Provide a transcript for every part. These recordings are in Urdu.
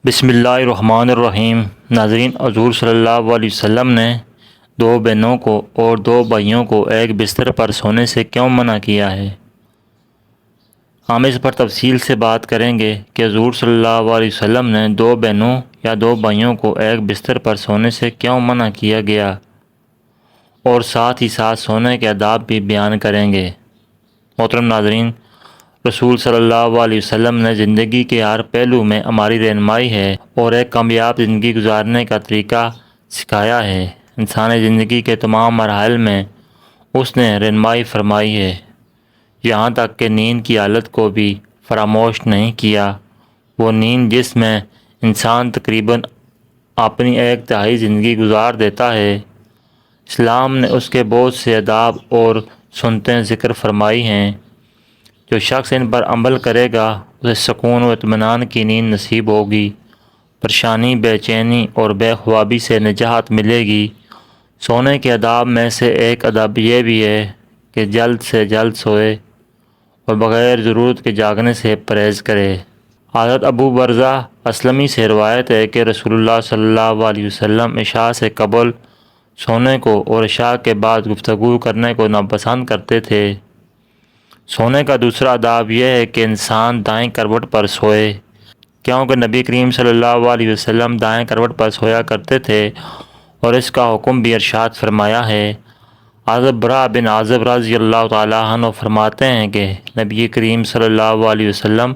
بسم اللہ الرحمن الرحیم۔ ناظرین، حضور صلی اللہ علیہ وسلم نے دو بہنوں کو اور دو بھائیوں کو ایک بستر پر سونے سے کیوں منع کیا ہے؟ ہم اس پر تفصیل سے بات کریں گے کہ حضور صلی اللہ علیہ وسلم نے دو بہنوں یا دو بھائیوں کو ایک بستر پر سونے سے کیوں منع کیا گیا، اور ساتھ ہی ساتھ سونے کے آداب بھی بیان کریں گے۔ محترم ناظرین، رسول صلی اللہ علیہ وسلم نے زندگی کے ہر پہلو میں ہماری رہنمائی ہے اور ایک کامیاب زندگی گزارنے کا طریقہ سکھایا ہے۔ انسانی زندگی کے تمام مراحل میں اس نے رہنمائی فرمائی ہے، یہاں تک کہ نیند کی حالت کو بھی فراموش نہیں کیا۔ وہ نیند جس میں انسان تقریباً اپنی ایک تہائی زندگی گزار دیتا ہے، اسلام نے اس کے بہت سے آداب اور سنتیں ذکر فرمائی ہیں۔ جو شخص ان پر عمل کرے گا اسے سکون و اطمینان کی نیند نصیب ہوگی، پریشانی، بے چینی اور بے خوابی سے نجات ملے گی۔ سونے کے آداب میں سے ایک آداب یہ بھی ہے کہ جلد سے جلد سوئے اور بغیر ضرورت کے جاگنے سے پرہیز کرے۔ حضرت ابو برزہ اسلمی سے روایت ہے کہ رسول اللہ صلی اللہ علیہ وسلم عشاء سے قبل سونے کو اور عشاء کے بعد گفتگو کرنے کو ناپسند کرتے تھے۔ سونے کا دوسرا آداب یہ ہے کہ انسان دائیں کروٹ پر سوئے، کیونکہ نبی کریم صلی اللہ علیہ وسلم دائیں کروٹ پر سویا کرتے تھے اور اس کا حکم بھی ارشاد فرمایا ہے۔ حضرت براء بن عازب رضی اللہ تعالیٰ عنہ فرماتے ہیں کہ نبی کریم صلی اللہ علیہ وسلم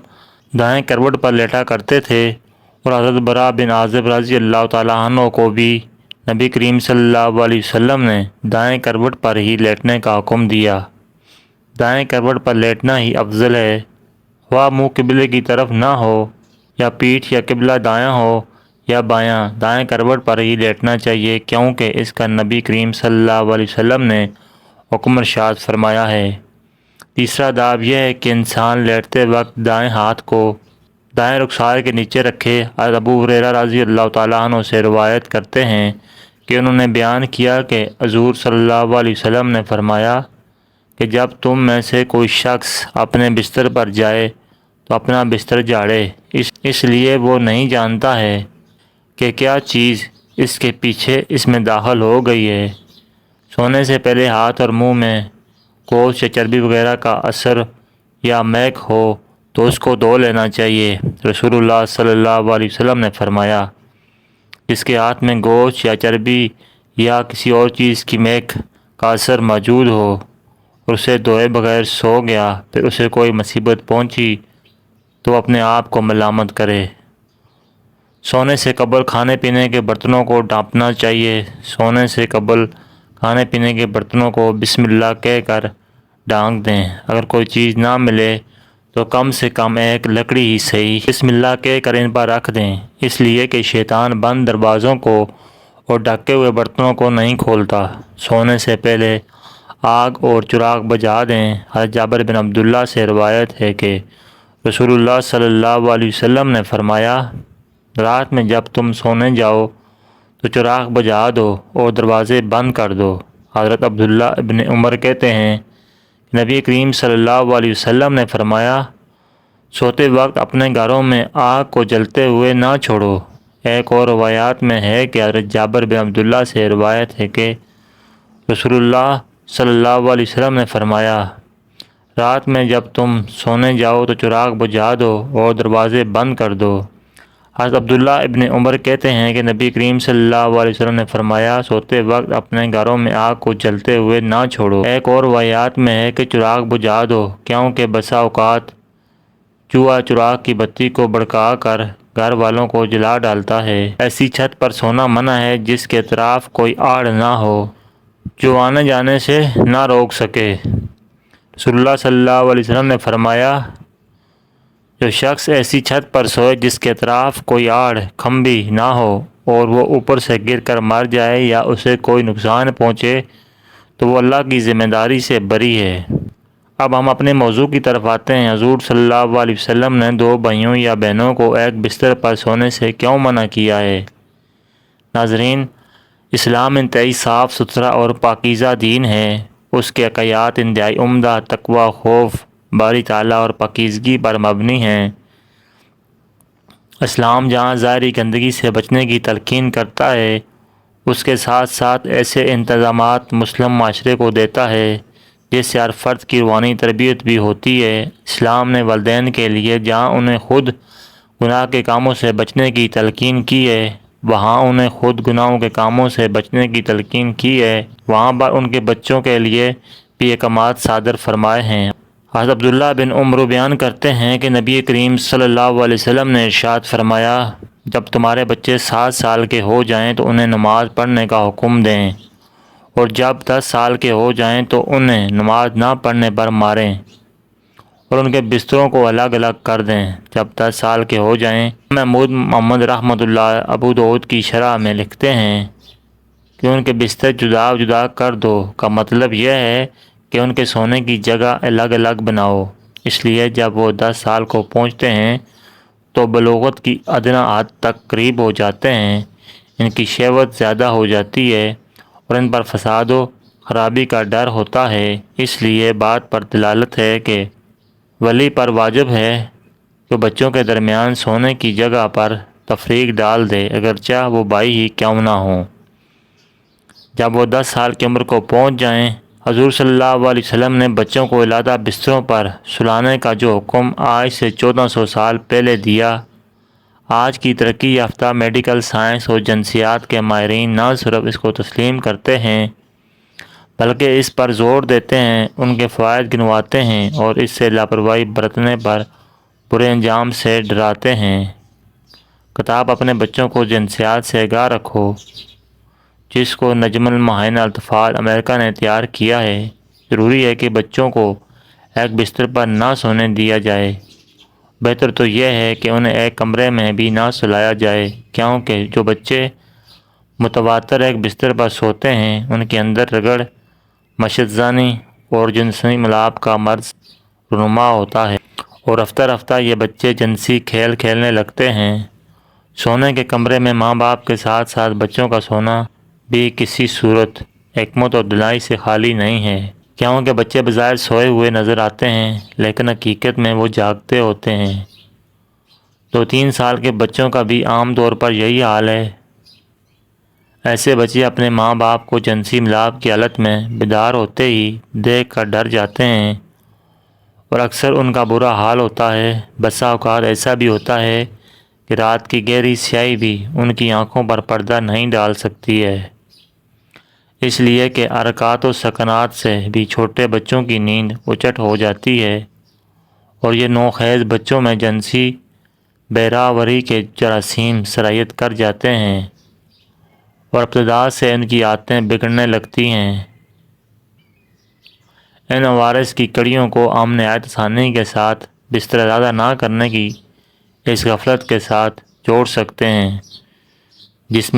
دائیں کروٹ پر لیٹا کرتے تھے، اور حضرت براء بن عازب رضی اللہ تعالیٰ عنہ کو بھی نبی کریم صلی اللہ علیہ وسلم نے دائیں کروٹ پر ہی لیٹنے کا حکم دیا۔ دائیں کروٹ پر لیٹنا ہی افضل ہے، خواہ منہ قبلے کی طرف نہ ہو یا پیٹھ یا قبلہ دایاں ہو یا بایاں، دائیں کروٹ پر ہی لیٹنا چاہیے، کیونکہ اس کا نبی کریم صلی اللہ علیہ وسلم نے حکم ارشاد فرمایا ہے۔ تیسرا آداب یہ ہے کہ انسان لیٹتے وقت دائیں ہاتھ کو دائیں رخسار کے نیچے رکھے۔ حضرت ابو ہریرہ رضی اللہ تعالیٰ عنہ سے روایت کرتے ہیں کہ انہوں نے بیان کیا کہ حضور صلی اللہ علیہ وسلم نے فرمایا کہ جب تم میں سے کوئی شخص اپنے بستر پر جائے تو اپنا بستر جھاڑے، اس لیے وہ نہیں جانتا ہے کہ کیا چیز اس کے پیچھے اس میں داخل ہو گئی ہے۔ سونے سے پہلے ہاتھ اور منہ میں گوشت یا چربی وغیرہ کا اثر یا مہک ہو تو اس کو دھو لینا چاہیے۔ رسول اللہ صلی اللہ علیہ وسلم نے فرمایا، جس کے ہاتھ میں گوشت یا چربی یا کسی اور چیز کی مہک کا اثر موجود ہو اور اسے دھوئے بغیر سو گیا، پھر اسے کوئی مصیبت پہنچی تو اپنے آپ کو ملامت کرے۔ سونے سے قبل کھانے پینے کے برتنوں کو ڈھانپنا چاہیے۔ سونے سے قبل کھانے پینے کے برتنوں کو بسم اللہ کہہ کر ڈھانک دیں۔ اگر کوئی چیز نہ ملے تو کم سے کم ایک لکڑی ہی صحیح بسم اللہ کہہ کر ان پر رکھ دیں، اس لیے کہ شیطان بند دروازوں کو اور ڈھکے ہوئے برتنوں کو نہیں کھولتا۔ سونے سے پہلے آگ اور چراغ بجھا دیں۔ حضرت جابر بن عبداللہ سے روایت ہے کہ رسول اللہ صلی اللہ علیہ وسلم نے فرمایا، رات میں جب تم سونے جاؤ تو چراغ بجھا دو اور دروازے بند کر دو۔ حضرت عبداللہ ابن عمر کہتے ہیں، نبی کریم صلی اللہ علیہ وسلم نے فرمایا، سوتے وقت اپنے گھروں میں آگ کو جلتے ہوئے نہ چھوڑو۔ ایک اور روایات میں ہے کہ حضرت جابر بن عبداللہ سے روایت ہے کہ رسول اللہ صلی اللہ علیہ وسلم نے فرمایا، رات میں جب تم سونے جاؤ تو چراغ بجھا دو اور دروازے بند کر دو۔ حضرت عبداللہ ابن عمر کہتے ہیں کہ نبی کریم صلی اللہ علیہ وسلم نے فرمایا، سوتے وقت اپنے گھروں میں آگ کو جلتے ہوئے نہ چھوڑو۔ ایک اور روایات میں ہے کہ چراغ بجھا دو، کیونکہ بسا اوقات چوہا چراغ کی بتی کو بھڑکا کر گھر والوں کو جلا ڈالتا ہے۔ ایسی چھت پر سونا منع ہے جس کے اطراف کوئی آڑ نہ ہو جو آنے جانے سے نہ روک سکے۔ رسول اللہ صلی اللہ علیہ وسلم نے فرمایا، جو شخص ایسی چھت پر سوئے جس کے اطراف کوئی آڑ کھمبی نہ ہو اور وہ اوپر سے گر کر مر جائے یا اسے کوئی نقصان پہنچے تو وہ اللہ کی ذمہ داری سے بری ہے۔ اب ہم اپنے موضوع کی طرف آتے ہیں۔ حضور صلی اللہ علیہ وسلم نے دو بھائیوں یا بہنوں کو ایک بستر پر سونے سے کیوں منع کیا ہے؟ ناظرین، اسلام انتہائی صاف ستھرا اور پاکیزہ دین ہے۔ اس کے عقائد انتہائی عمدہ، تقوی، خوف باری تعالیٰ اور پاکیزگی پر مبنی ہیں۔ اسلام جہاں ظاہری گندگی سے بچنے کی تلقین کرتا ہے، اس کے ساتھ ساتھ ایسے انتظامات مسلم معاشرے کو دیتا ہے جس سے ہر فرد کی روحانی تربیت بھی ہوتی ہے۔ اسلام نے والدین کے لیے جہاں انہیں خود گناہ کے کاموں سے بچنے کی تلقین کی ہے، وہاں انہیں خود گناہوں کے کاموں سے بچنے کی تلقین کی ہے، وہاں پر ان کے بچوں کے لیے بھی احکامات صادر فرمائے ہیں۔ حضرت عبداللہ بن عمر بیان کرتے ہیں کہ نبی کریم صلی اللہ علیہ وسلم نے ارشاد فرمایا، جب تمہارے بچے 7 سال کے ہو جائیں تو انہیں نماز پڑھنے کا حکم دیں، اور جب 10 سال کے ہو جائیں تو انہیں نماز نہ پڑھنے پر ماریں اور ان کے بستروں کو الگ الگ کر دیں۔ جب 10 سال کے ہو جائیں، محمود محمد رحمۃ اللہ ابو داؤد کی شرح میں لکھتے ہیں کہ ان کے بستر جدا جدا کر دو کا مطلب یہ ہے کہ ان کے سونے کی جگہ الگ الگ بناؤ۔ اس لیے جب وہ 10 سال کو پہنچتے ہیں تو بلوغت کی ادنا حد تک قریب ہو جاتے ہیں، ان کی شہوت زیادہ ہو جاتی ہے اور ان پر فساد و خرابی کا ڈر ہوتا ہے۔ اس لیے بات پر دلالت ہے کہ ولی پر واجب ہے کہ بچوں کے درمیان سونے کی جگہ پر تفریق ڈال دے، اگرچہ وہ بھائی ہی کیوں نہ ہوں۔ جب وہ 10 سال کی عمر کو پہنچ جائیں، حضور صلی اللہ علیہ وسلم نے بچوں کو علیحدہ بستروں پر سلانے کا جو حکم آج سے 1400 سال پہلے دیا، آج کی ترقی یافتہ میڈیکل سائنس اور جنسیات کے ماہرین نہ صرف اس کو تسلیم کرتے ہیں بلکہ اس پر زور دیتے ہیں، ان کے فوائد گنواتے ہیں اور اس سے لاپرواہی برتنے پر برے انجام سے ڈراتے ہیں۔ کتاب اپنے بچوں کو جنسیات سے آگاہ رکھو، جس کو نجم المعاہن الاطفال امریکہ نے تیار کیا ہے۔ ضروری ہے کہ بچوں کو ایک بستر پر نہ سونے دیا جائے، بہتر تو یہ ہے کہ انہیں ایک کمرے میں بھی نہ سلایا جائے، کیونکہ جو بچے متواتر ایک بستر پر سوتے ہیں ان کے اندر رگڑ، مشتزانی اور جنسی ملاپ کا مرض رونما ہوتا ہے، اور رفتہ رفتہ یہ بچے جنسی کھیل کھیلنے لگتے ہیں۔ سونے کے کمرے میں ماں باپ کے ساتھ ساتھ بچوں کا سونا بھی کسی صورت حکمت اور دلائی سے خالی نہیں ہے، کیونکہ بچے بظاہر سوئے ہوئے نظر آتے ہیں لیکن حقیقت میں وہ جاگتے ہوتے ہیں۔ 2-3 سال کے بچوں کا بھی عام طور پر یہی حال ہے۔ ایسے بچے اپنے ماں باپ کو جنسی ملاپ کی حالت میں بیدار ہوتے ہی دیکھ کر ڈر جاتے ہیں، اور اکثر ان کا برا حال ہوتا ہے۔ بسا اوقات ایسا بھی ہوتا ہے کہ رات کی گہری سیاہی بھی ان کی آنکھوں پر پردہ نہیں ڈال سکتی ہے، اس لیے کہ حرکات و سکنات سے بھی چھوٹے بچوں کی نیند اچٹ ہو جاتی ہے، اور یہ نوخیز بچوں میں جنسی بہراوری کے جراثیم سرایت کر جاتے ہیں اور ابتدا سے ان کی عادتیں بگڑنے لگتی ہیں۔ ان عوارض کی کڑیوں کو ہم نہایت آسانی کے ساتھ بستر علیحدہ نہ کرنے کی اس غفلت کے ساتھ جوڑ سکتے ہیں جس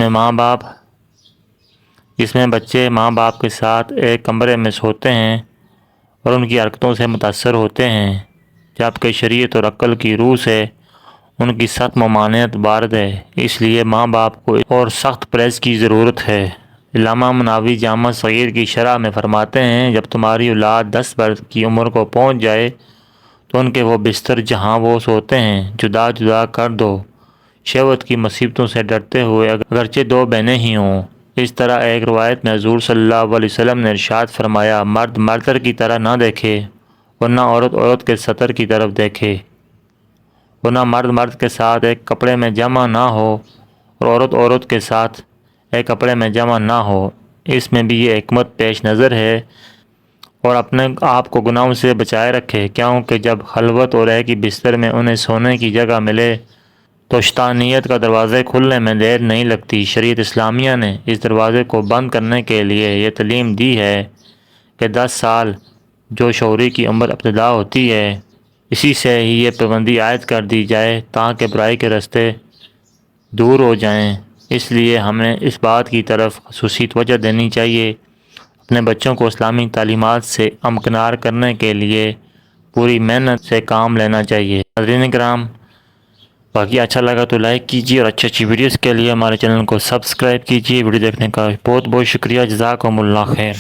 میں بچے ماں باپ کے ساتھ ایک کمرے میں سوتے ہیں اور ان کی حرکتوں سے متاثر ہوتے ہیں، جبکہ شریعت اور عقل کی روح سے ان کی سخت ممانعت وارد ہے۔ اس لیے ماں باپ کو اور سخت پرہیز کی ضرورت ہے۔ علامہ مناوی جامع صغیر کی شرح میں فرماتے ہیں، جب تمہاری اولاد 10 برس کی عمر کو پہنچ جائے تو ان کے وہ بستر جہاں وہ سوتے ہیں جدا جدا کر دو، شہوت کی مصیبتوں سے ڈرتے ہوئے، اگرچہ 2 بہنیں ہی ہوں۔ اس طرح ایک روایت میں حضور صلی اللہ علیہ وسلم نے ارشاد فرمایا، مرد مرد کی طرح نہ دیکھے اور نہ عورت عورت کے سطر کی طرف دیکھے، اور نہ مرد مرد کے ساتھ ایک کپڑے میں جمع نہ ہو اور عورت عورت کے ساتھ ایک کپڑے میں جمع نہ ہو۔ اس میں بھی یہ حکمت پیش نظر ہے، اور اپنے آپ کو گناہوں سے بچائے رکھے، کیونکہ جب خلوت اور ایک ہی بستر میں انہیں سونے کی جگہ ملے تو شیطانیت کا دروازے کھلنے میں دیر نہیں لگتی۔ شریعت اسلامیہ نے اس دروازے کو بند کرنے کے لیے یہ تعلیم دی ہے کہ 10 سال جو شعوری کی عمر ابتدا ہوتی ہے، اسی سے ہی یہ پابندی عائد کر دی جائے تاکہ برائی کے راستے دور ہو جائیں۔ اس لیے ہمیں اس بات کی طرف خصوصی توجہ دینی چاہیے، اپنے بچوں کو اسلامی تعلیمات سے ہمکنار کرنے کے لیے پوری محنت سے کام لینا چاہیے۔ ناظرین کرام، باقی اچھا لگا تو لائک کیجیے اور اچھی ویڈیوز کے لیے ہمارے چینل کو سبسکرائب کیجیے۔ ویڈیو دیکھنے کا بہت بہت شکریہ۔ جزاکم اللہ خیر۔